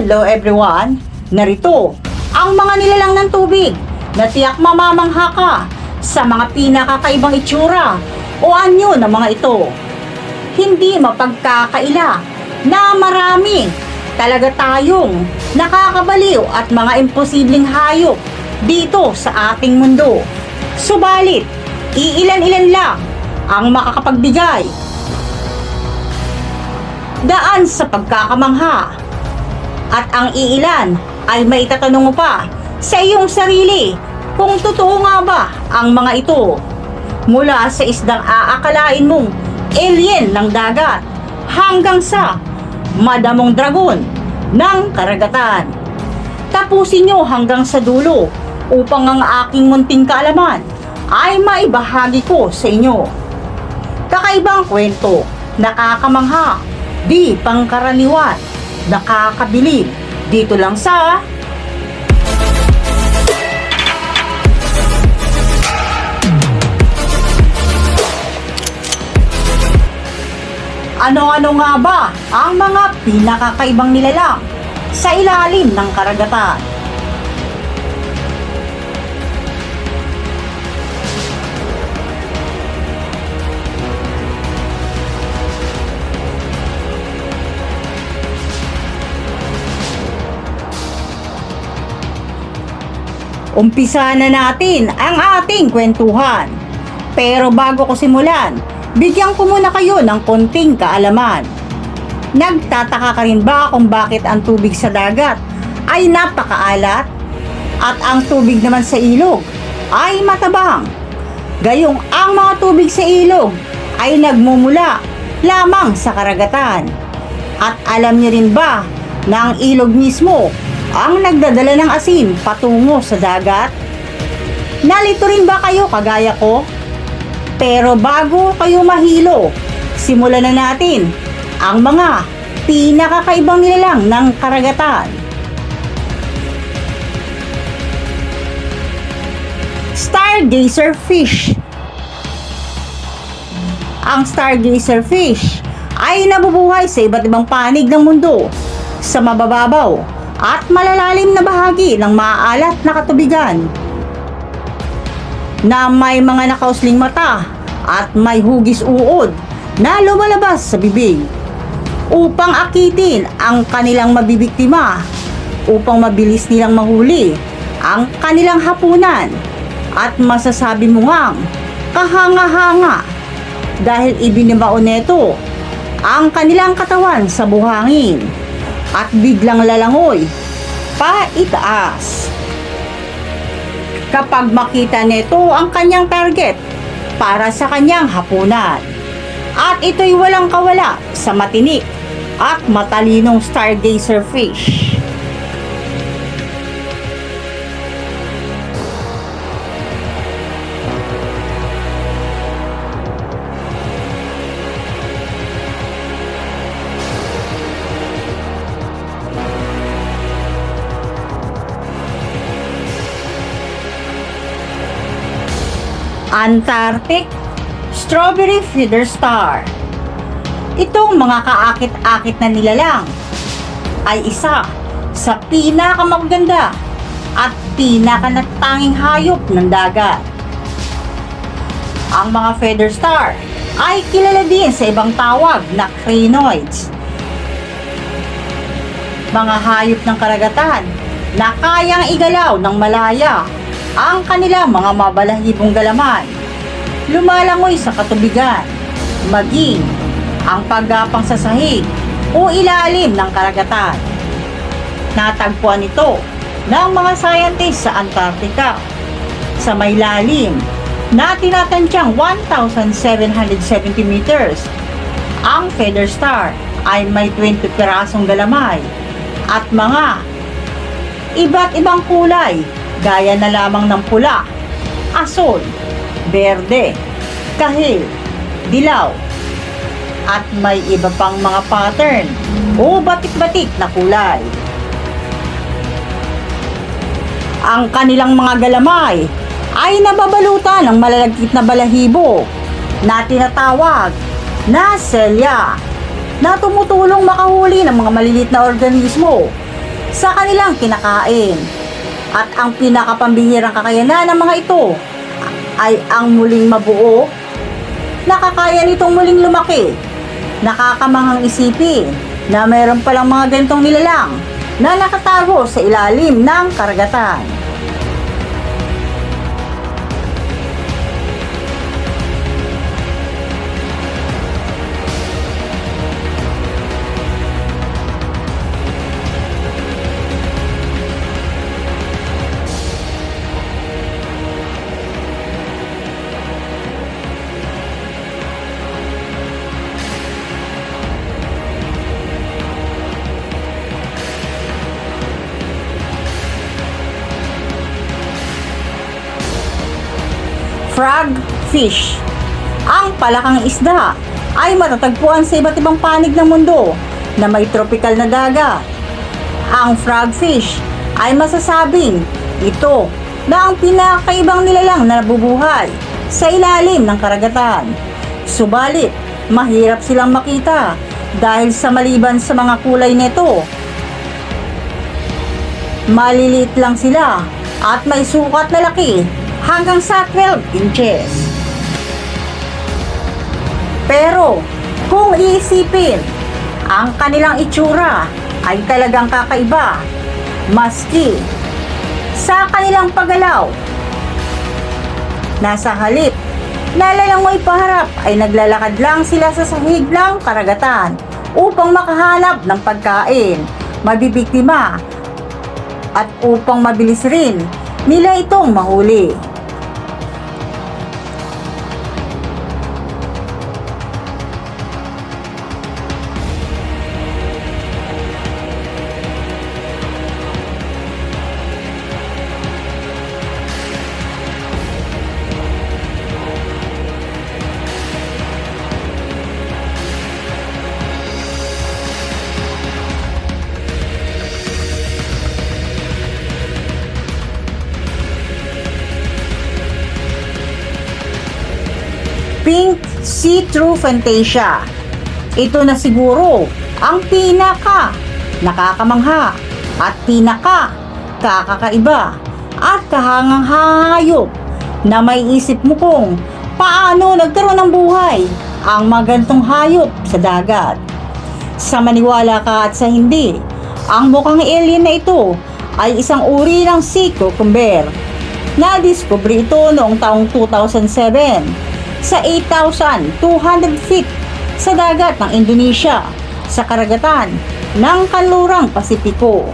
Hello everyone! Narito ang mga nilalang ng tubig na tiyak mamamangha ka sa mga pinakakaibang itsura o anyo ng mga ito. Hindi mapagkakaila na marami talaga tayong nakakabaliw at mga imposibleng hayop dito sa ating mundo. Subalit, iilan-ilan lang ang makakapagbigay daan sa pagkakamangha. At ang iilan ay maitatanong mo pa sa iyong sarili kung totoo nga ba ang mga ito. Mula sa isdang aakalain mong alien ng dagat hanggang sa madamong dragon ng karagatan. Tapusin nyo hanggang sa dulo upang ang aking munting kaalaman ay maibahagi ko sa inyo. Kakaibang kwento, nakakamangha, di pangkaraniwan, nakakabilib, dito lang sa Ano-ano nga ba ang mga pinakakaibang nilalang sa ilalim ng karagatan? Umpisa na natin ang ating kwentuhan. Pero bago ko simulan, bigyan ko muna kayo ng konting kaalaman. Nagtataka ka rin ba kung bakit ang tubig sa dagat ay napakaalat at ang tubig naman sa ilog ay matabang? Gayong ang mga tubig sa ilog ay nagmumula lamang sa karagatan. At alam niyo rin ba na ang ilog mismo ang nagdadala ng asin patungo sa dagat? Nalito rin ba kayo kagaya ko? Pero bago kayo mahilo, simulan na natin ang mga pinakakaibang nilalang ng karagatan. Stargazer fish. Ang stargazer fish ay nabubuhay sa iba't ibang panig ng mundo, sa mabababaw at malalalim na bahagi ng maaalat na katubigan, na may mga nakausling mata at may hugis uod na lumalabas sa bibig upang akitin ang kanilang mabibiktima, upang mabilis nilang mahuli ang kanilang hapunan. At masasabi mo ngang kahanga-hanga dahil ibinibao neto ang kanilang katawan sa buhangin at biglang lalangoy paitaas kapag makita nito ang kanyang target para sa kanyang hapunan. At ito'y walang kawala sa matinik at matalinong stargazer fish. Antarctic Strawberry Feeder Star. Itong mga kaakit-akit na nilalang ay isa sa pinakamaganda at pinakanatanging hayop ng dagat. Ang mga feather star ay kilala din sa ibang tawag na crinoids, mga hayop ng karagatan na kayang igalaw ng malaya ang kanilang mga mabalahibong galaman, lumalangoy sa katubigan, maging ang paggapang sa sahig o ilalim ng karagatan. Natagpuan ito ng mga scientists sa Antarctica sa may lalim na tinatansyang 1,770 meters. Ang feather star ay may 20 pirasong galamay at mga iba't ibang kulay, gaya na lamang ng pula, asul, berde, kahil, dilaw, at may iba pang mga pattern o batik-batik na kulay. Ang kanilang mga galamay ay nababalutan ng malalagkit na balahibo na tinatawag na selya, na tumutulong makahuli ng mga maliliit na organismo sa kanilang kinakain. At ang pinakapambihirang kakayanan ng mga ito ay ang muling mabuo. Nakakaya nitong muling lumaki. Nakakamanghang isipin na mayroon palang mga ganitong nilalang na nakatago sa ilalim ng karagatan. Frogfish. Ang palakang isda ay matatagpuan sa iba't ibang panig ng mundo na may tropical na dagat. Ang frogfish ay masasabing ito na ang pinakaibang nilalang na nabubuhay sa ilalim ng karagatan. Subalit, mahirap silang makita dahil sa maliban sa mga kulay nito. Maliliit lang sila at may sukat na laki hanggang sa 12 inches. Pero kung iisipin, ang kanilang itsura ay talagang kakaiba. Maski sa kanilang paggalaw, nasa halip na lalangoy paharap ay naglalakad lang sila sa sahig ng karagatan upang makahanap ng pagkain, mabibiktima, at upang mabilis rin nila itong mahuli. Pink see-through fantasia. Ito na siguro ang pinaka nakakamangha at pinaka kakakaiba at kahangang hayop na may isip mo kung paano nagkaroon ng buhay ang mga ganitong hayop sa dagat. Sa maniwala ka at sa hindi, ang mukhang alien na ito ay isang uri ng sea cucumber. Na-discover ito noong taong 2007 sa 8,200 feet sa dagat ng Indonesia sa karagatan ng kanlurang Pasipiko.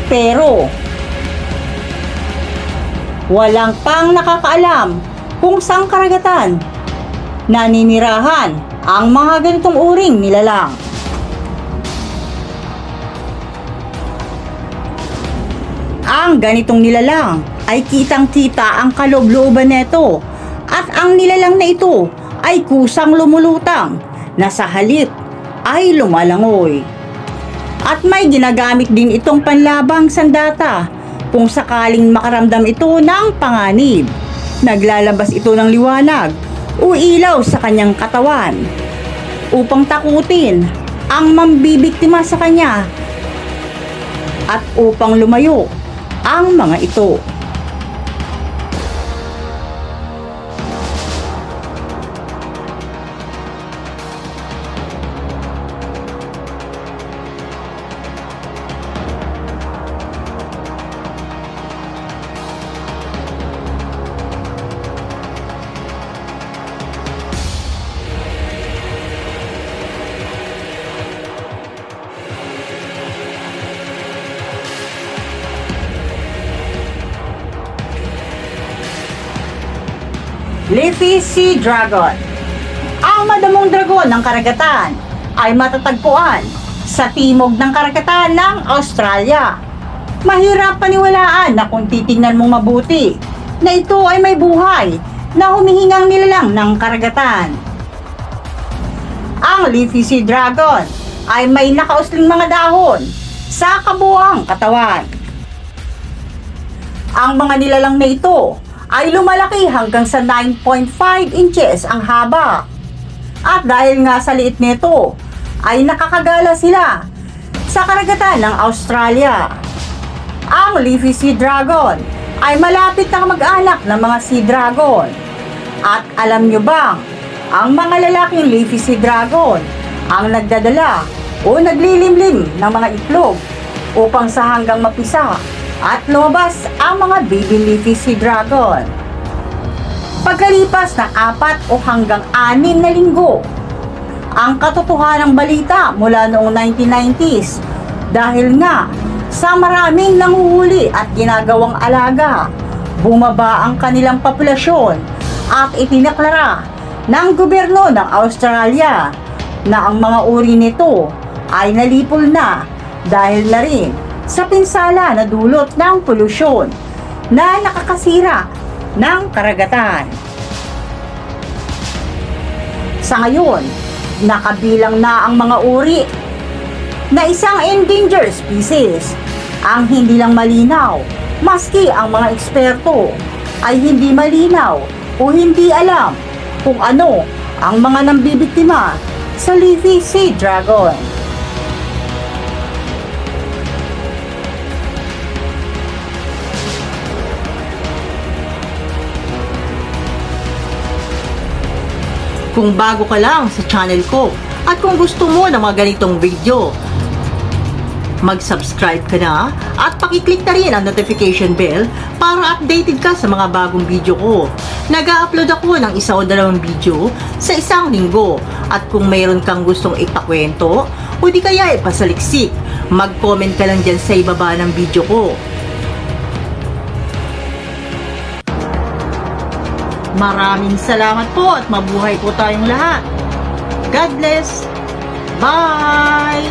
Pero walang pang nakakaalam kung saang karagatan naninirahan ang mga ganitong uring nilalang. Ang ganitong nilalang ay kitang-kita ang kaloob-looban nito. At ang nilalang na ito ay kusang lumulutang na sa halip ay lumalangoy. At may ginagamit din itong panlabang sandata kung sakaling makaramdam ito ng panganib. Naglalabas ito ng liwanag o ilaw sa kanyang katawan upang takutin ang mambibiktima sa kanya at upang lumayo ang mga ito. Leafy Sea Dragon. Ang madamong dragon ng karagatan ay matatagpuan sa timog ng karagatan ng Australia. Mahirap paniwalaan na kung titingnan mong mabuti na ito ay may buhay na humihingang nilalang ng karagatan. Ang Leafy Sea Dragon ay may nakausling mga dahon sa kabuuang katawan. Ang mga nilalang na ito ay lumalaki hanggang sa 9.5 inches ang haba. At dahil nga sa liit nito, ay nakakagala sila sa sa karagatan ng Australia. Ang leafy sea dragon ay malapit na mag-anak ng mga sea dragon. At alam nyo bang, ang mga lalaking leafy sea dragon ang nagdadala o naglilimlim ng mga itlog upang sa hanggang mapisa at lumabas ang mga baby leafy sea dragon. Pagkalipas ng 4 o hanggang 6 na linggo, ang katotohanang balita mula noong 1990s dahil nga sa maraming nanguhuli at ginagawang alaga, bumaba ang kanilang populasyon at itinaklara ng gobyerno ng Australia na ang mga uri nito ay nalipol na dahil na rin sa pinsala na dulot ng polusyon na nakakasira ng karagatan. Sa ngayon, nakabilang na ang mga uri na isang endangered species. Ang hindi lang malinaw, maski ang mga eksperto ay hindi malinaw o hindi alam kung ano ang mga nambibiktima sa leafy sea dragon. Kung bago ka lang sa channel ko at kung gusto mo ng mga ganitong video, mag-subscribe ka na at pakiclick na rin ang notification bell para updated ka sa mga bagong video ko. Nag-upload ako ng 1 o 2 video sa isang linggo at kung mayroon kang gustong ipakwento o di kaya ipasaliksik, mag-comment ka lang dyan sa ibaba ng video ko. Maraming salamat po at mabuhay po tayong lahat. God bless. Bye!